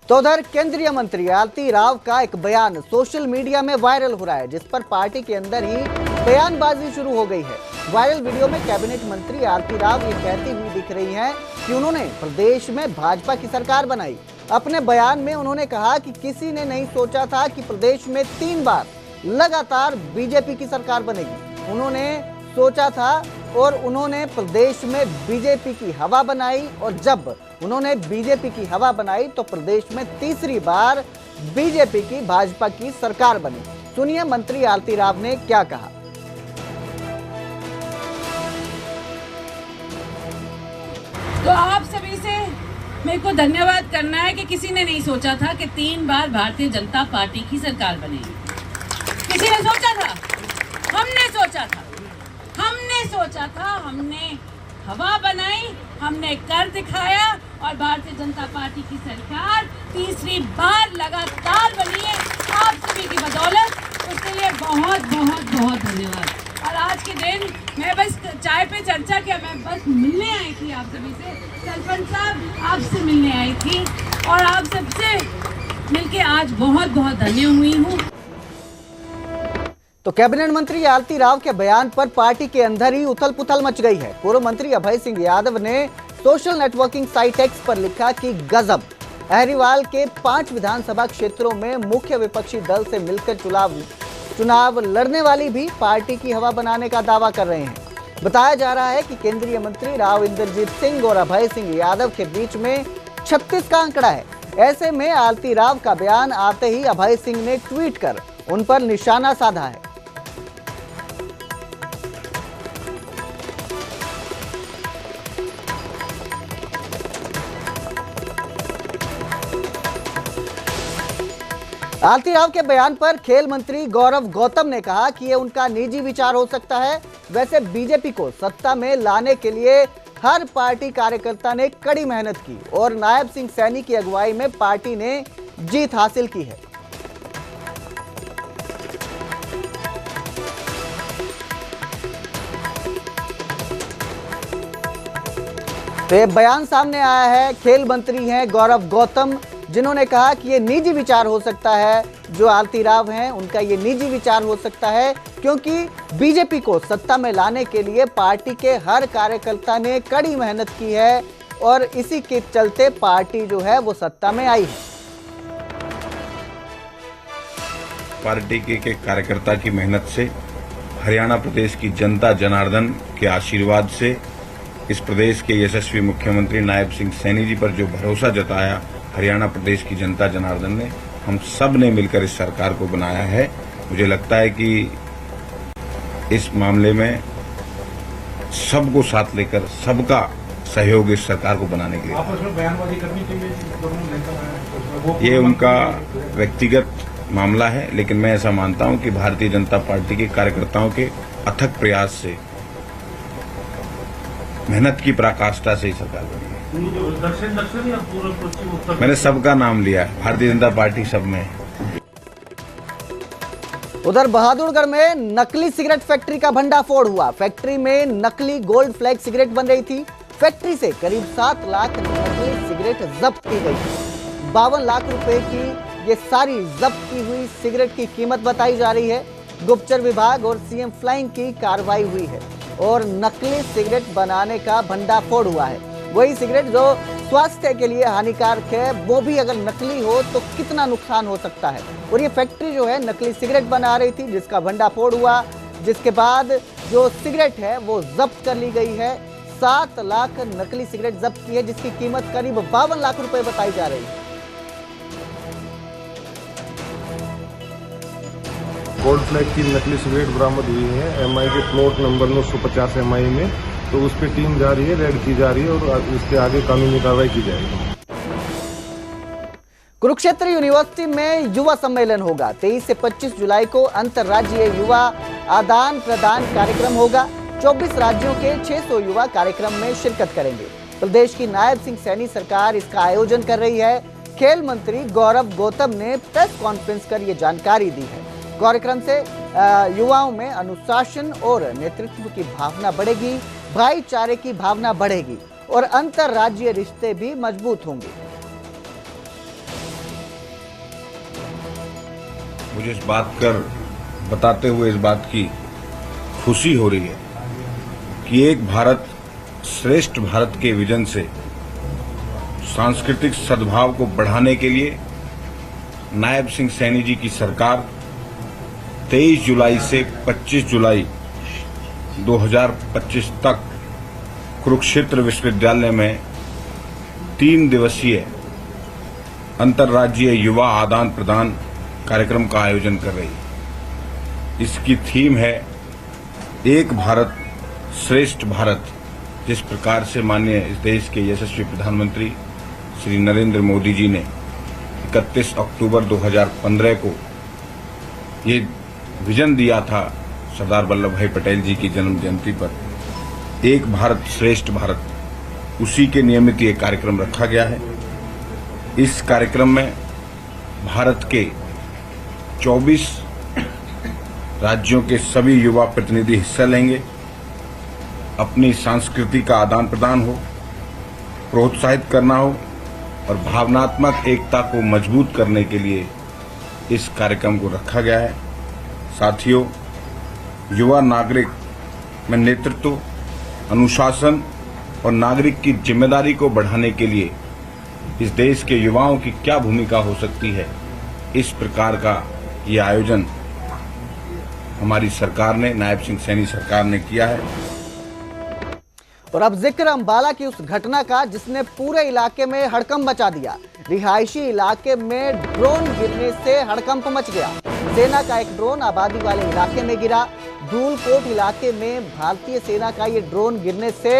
तो उधर केंद्रीय मंत्री आरती राव का एक बयान सोशल मीडिया में वायरल हो रहा है, जिस पर पार्टी के अंदर ही बयानबाजी शुरू हो गई है। वायरल वीडियो में कैबिनेट मंत्री आरती राव ये कहती हुई दिख रही हैं कि उन्होंने प्रदेश में भाजपा की सरकार बनाई। अपने बयान में उन्होंने कहा कि किसी ने नहीं सोचा था कि प्रदेश में 3 बार लगातार बीजेपी की सरकार बनेगी। उन्होंने सोचा था और उन्होंने प्रदेश में बीजेपी की हवा बनाई, और जब उन्होंने बीजेपी की हवा बनाई तो प्रदेश में तीसरी बार बीजेपी की भाजपा की सरकार बनी। सुनिए मंत्री आरती राव ने क्या कहा। तो आप सभी से मेरे को धन्यवाद करना है कि किसी ने नहीं सोचा था कि 3 बार भारतीय जनता पार्टी की सरकार बनेगी। किसी ने सोचा था? हमने सोचा था, हमने हवा बनाई, हमने कर दिखाया और भारतीय जनता पार्टी की सरकार तीसरी बार लगातार बनी है आप सभी की बदौलत। उसके लिए बहुत बहुत बहुत धन्यवाद। और आज के दिन मैं बस चाय पे चर्चा किया, मैं बस मिलने आई थी आप सभी से। सरपंच साहब आपसे मिलने आई थी और आप सबसे मिलके आज बहुत बहुत धन्य हुई हूँ। तो कैबिनेट मंत्री आरती राव के बयान पर पार्टी के अंदर ही उथल पुथल मच गई है। पूर्व मंत्री अभय सिंह यादव ने सोशल नेटवर्किंग साइट एक्स पर लिखा कि गजब, अहरीवाल के 5 विधानसभा क्षेत्रों में मुख्य विपक्षी दल से मिलकर चुनाव लड़ने वाली भी पार्टी की हवा बनाने का दावा कर रहे हैं। बताया जा रहा है कि केंद्रीय मंत्री राव इंद्रजीत सिंह और अभय सिंह यादव के बीच में 36 का आंकड़ा है। ऐसे में आरती राव का बयान आते ही अभय सिंह ने ट्वीट कर उन पर निशाना साधा है। आरती राव के बयान पर खेल मंत्री गौरव गौतम ने कहा कि ये उनका निजी विचार हो सकता है। वैसे बीजेपी को सत्ता में लाने के लिए हर पार्टी कार्यकर्ता ने कड़ी मेहनत की और नायब सिंह सैनी की अगुवाई में पार्टी ने जीत हासिल की है। तो ये बयान सामने आया है, खेल मंत्री हैं गौरव गौतम, जिन्होंने कहा कि ये निजी विचार हो सकता है। जो आरती राव हैं उनका ये निजी विचार हो सकता है, क्योंकि बीजेपी को सत्ता में लाने के लिए पार्टी के हर कार्यकर्ता ने कड़ी मेहनत की है और इसी के चलते पार्टी जो है वो सत्ता में आई है। पार्टी के कार्यकर्ता की मेहनत से, हरियाणा प्रदेश की जनता जनार्दन के आशीर्वाद से, इस प्रदेश के यशस्वी मुख्यमंत्री नायब सिंह सैनी जी पर जो भरोसा जताया हरियाणा प्रदेश की जनता जनार्दन ने, हम सब ने मिलकर इस सरकार को बनाया है। मुझे लगता है कि इस मामले में सबको साथ लेकर सबका सहयोग इस सरकार को बनाने के लिए, आपस में बयानबाजी करनी चाहिए, ये उनका व्यक्तिगत मामला है, लेकिन मैं ऐसा मानता हूं कि भारतीय जनता पार्टी के कार्यकर्ताओं के अथक प्रयास से, मेहनत की पराकाष्ठा से ही सरकार बनी है। दक्षिण या पूर्व पश्चिम उत्तर? मैंने सबका नाम लिया है, भारतीय जनता पार्टी सब में। उधर बहादुरगढ़ में नकली सिगरेट फैक्ट्री का भंडाफोड़ हुआ। फैक्ट्री में नकली गोल्ड फ्लैग सिगरेट बन रही थी। फैक्ट्री से करीब 7 लाख नकली सिगरेट जब्त की गई। 52 लाख रुपए की ये सारी जब्त की हुई सिगरेट की कीमत बताई जा रही है। गुप्तचर विभाग और सीएम फ्लाइंग की कार्रवाई हुई है और नकली सिगरेट बनाने का भंडाफोड़ हुआ है। वही सिगरेट जो स्वास्थ्य के लिए हानिकारक है, वो भी अगर नकली हो तो कितना नुकसान हो सकता है। और ये फैक्ट्री जो है नकली सिगरेट बना रही थी, जिसका भंडाफोड़ हुआ, जिसके बाद जो सिगरेट है वो जब्त कर ली गई है। 7 लाख नकली सिगरेट जब्त की है, जिसकी कीमत करीब 52 लाख रुपए बताई जा रही है। गोल्ड फ्लैग की नकली सिगरेट बरामद हुई है एमआई के प्लॉट नंबर 950 एमआई में। तो उस पर टीम जा रही है, रेड की जा रही है और इसके आगे कानूनी कार्रवाई की जाएगी। कुरुक्षेत्र यूनिवर्सिटी में युवा सम्मेलन होगा। 23 से 25 जुलाई को अंतर्राज्यीय युवा आदान प्रदान कार्यक्रम होगा। 24 राज्यों के 600 युवा कार्यक्रम में शिरकत करेंगे। प्रदेश की नायब सिंह सैनी सरकार इसका आयोजन कर रही है। खेल मंत्री गौरव गौतम ने प्रेस कॉन्फ्रेंस कर ये जानकारी दी है। कार्यक्रम से युवाओं में अनुशासन और नेतृत्व की भावना बढ़ेगी, भाईचारे की भावना बढ़ेगी और अंतर्राज्यीय रिश्ते भी मजबूत होंगे। मुझे इस बात कर बताते हुए इस बात की खुशी हो रही है कि एक भारत श्रेष्ठ भारत के विजन से सांस्कृतिक सद्भाव को बढ़ाने के लिए नायब सिंह सैनी जी की सरकार 23 जुलाई से 25 जुलाई 2025 तक कुरुक्षेत्र विश्वविद्यालय में 3 दिवसीय अंतर्राज्यीय युवा आदान प्रदान कार्यक्रम का आयोजन कर रही है। इसकी थीम है एक भारत श्रेष्ठ भारत। जिस प्रकार से माननीय इस देश के यशस्वी प्रधानमंत्री श्री नरेंद्र मोदी जी ने 31 अक्टूबर 2015 को ये विजन दिया था सरदार वल्लभ भाई पटेल जी की जन्म जयंती पर, एक भारत श्रेष्ठ भारत, उसी के नियमित ये कार्यक्रम रखा गया है। इस कार्यक्रम में भारत के 24 राज्यों के सभी युवा प्रतिनिधि हिस्सा लेंगे। अपनी संस्कृति का आदान प्रदान हो, प्रोत्साहित करना हो और भावनात्मक एकता को मजबूत करने के लिए इस कार्यक्रम को रखा गया है। साथियों, युवा नागरिक में नेतृत्व, अनुशासन और नागरिक की जिम्मेदारी को बढ़ाने के लिए इस देश के युवाओं की क्या भूमिका हो सकती है, इस प्रकार का ये आयोजन हमारी सरकार ने, नायब सिंह सैनी सरकार ने किया है। और अब जिक्र अंबाला की उस घटना का जिसने पूरे इलाके में हड़कंप मचा दिया। रिहायशी इलाके में ड्रोन गिरने से हड़कंप मच गया। सेना का एक ड्रोन आबादी वाले इलाके में गिरा। धूलकोट इलाके में भारतीय सेना का ये ड्रोन गिरने से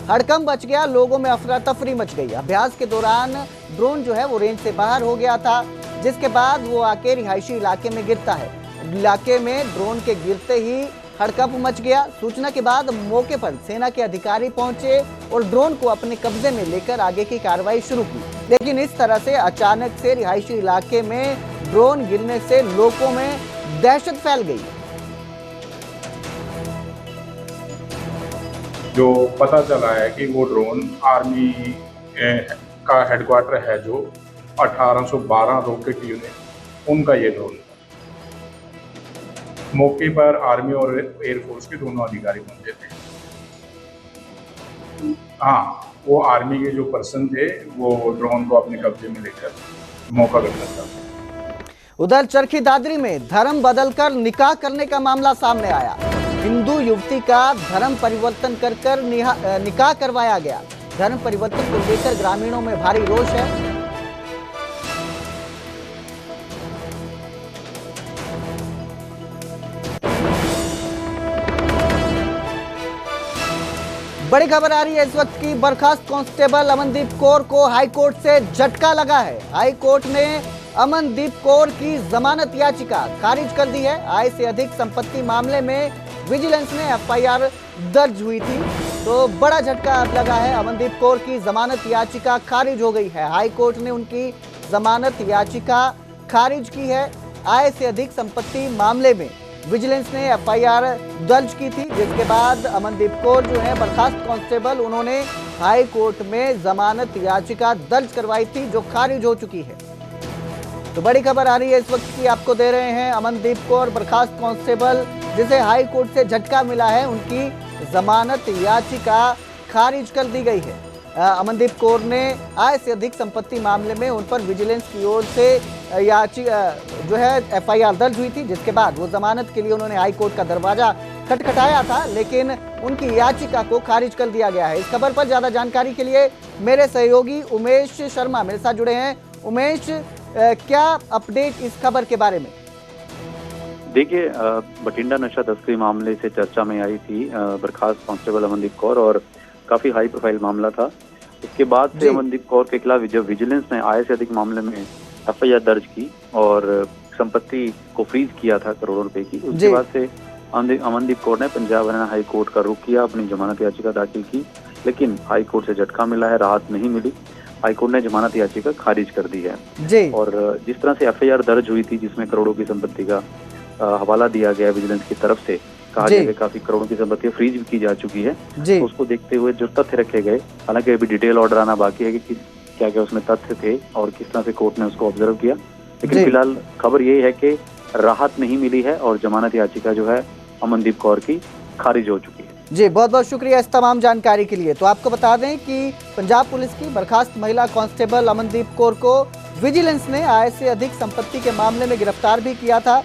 हड़कंप मच गया। लोगों में अफरा तफरी मच गई। अभ्यास के दौरान ड्रोन जो है वो रेंज से बाहर हो गया था, जिसके बाद वो आके रिहायशी इलाके में गिरता है। इलाके में ड्रोन के गिरते ही हड़कंप मच गया। सूचना के बाद मौके पर सेना के अधिकारी पहुंचे और ड्रोन को अपने कब्जे में लेकर आगे की कार्रवाई शुरू की। लेकिन इस तरह से अचानक से रिहायशी इलाके में ड्रोन गिरने से लोगों में दहशत फैल गई। जो पता चला है कि वो ड्रोन आर्मी का हेडक्वार्टर है, जो 1812 रॉकेट यूनिट, उनका ये ड्रोन। मौके पर आर्मी और एयरफोर्स के दोनों अधिकारी पहुंचे थे। हाँ, वो आर्मी के जो पर्सन थे वो ड्रोन को अपने कब्जे में लेकर मौका करना चाहते। उधर चरखी दादरी में धर्म बदलकर निकाह करने का मामला सामने आया। हिंदू युवती का धर्म परिवर्तन कर निकाह करवाया गया। धर्म परिवर्तन को लेकर ग्रामीणों में भारी रोष है। बड़ी खबर आ रही है इस वक्त की। बर्खास्त कांस्टेबल अमनदीप कौर को हाईकोर्ट से झटका लगा है। हाईकोर्ट ने अमनदीप कौर की जमानत याचिका खारिज कर दी है। आय से अधिक संपत्ति मामले में विजिलेंस में एफआईआर दर्ज हुई थी, तो बड़ा झटका लगा है। अमनदीप कौर की जमानत याचिका खारिज हो गई है। हाईकोर्ट ने उनकी जमानत याचिका खारिज की है। आय से अधिक संपत्ति मामले में विजिलेंस ने एफआईआर दर्ज की थी, जिसके बाद अमनदीप कौर जो है बर्खास्त कांस्टेबल, उन्होंने हाई कोर्ट में जमानत याचिका दर्ज करवाई थी, जो खारिज हो चुकी है। तो बड़ी खबर आ रही है इस वक्त की, आपको दे रहे हैं। अमनदीप कौर बर्खास्त कांस्टेबल जिसे हाई कोर्ट से झटका मिला है, उनकी जमानत याचिका खारिज कर दी गई है। अमनदीप कौर ने आय से अधिक संपत्ति मामले में उन पर विजिलेंस की ओर से जो है एफआईआर दर्ज हुई थी, जिसके बाद वो जमानत के लिए उन्होंने हाई कोर्ट का दरवाजा खटखटाया था, लेकिन उनकी याचिका को खारिज कर दिया गया है। इस खबर पर ज्यादा जानकारी के लिए मेरे सहयोगी उमेश शर्मा मेरे साथ जुड़े हैं। उमेश, क्या अपडेट इस खबर के बारे में? देखिए, बठिंडा नशा तस्करी मामले से चर्चा में आई थी बर्खास्त कांस्टेबल अमनदीप कौर, और काफी हाई प्रोफाइल मामला था। इसके बाद से अमनदीप कौर के खिलाफ जब विजिलेंस ने आय से अधिक मामले में एफआईआर दर्ज की और संपत्ति को फ्रीज किया था करोड़ों रुपए की, उसके बाद से अमनदीप कौर ने पंजाब हरियाणा हाई कोर्ट का रुख किया, अपनी जमानत याचिका दाखिल की, लेकिन हाई कोर्ट से झटका मिला है, राहत नहीं मिली। हाई कोर्ट ने जमानत याचिका खारिज कर दी है। और जिस तरह से एफआईआर दर्ज हुई थी, जिसमें करोड़ों की संपत्ति का हवाला दिया गया विजिलेंस की तरफ से, कहा गया कि काफी करोड़ों की संपत्ति फ्रीज भी की जा चुकी है, तो उसको देखते हुए जो तथ्य रखे गए, हालांकि अभी डिटेल ऑर्डर आना बाकी है कि क्या क्या उसमें तथ्य थे और किस तरह से कोर्ट ने उसको ऑब्जर्व किया, लेकिन फिलहाल खबर यही है कि राहत नहीं मिली है और जमानत याचिका जो है अमनदीप कौर की खारिज हो चुकी है। जी, बहुत बहुत शुक्रिया इस तमाम जानकारी के लिए। तो आपको बता दें कि पंजाब पुलिस की बर्खास्त महिला कांस्टेबल अमनदीप कौर को विजिलेंस ने आय से अधिक संपत्ति के मामले में गिरफ्तार भी किया था।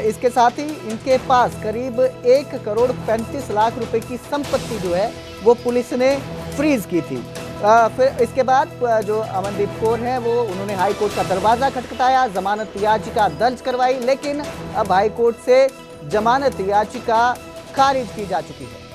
इसके साथ ही इनके पास करीब 1 करोड़ 35 लाख रुपए की संपत्ति जो है वो पुलिस ने फ्रीज की थी। फिर इसके बाद जो अमनदीप कौर हैं वो उन्होंने हाई कोर्ट का दरवाजा खटखटाया, जमानत याचिका दर्ज करवाई, लेकिन अब हाई कोर्ट से जमानत याचिका खारिज की जा चुकी है।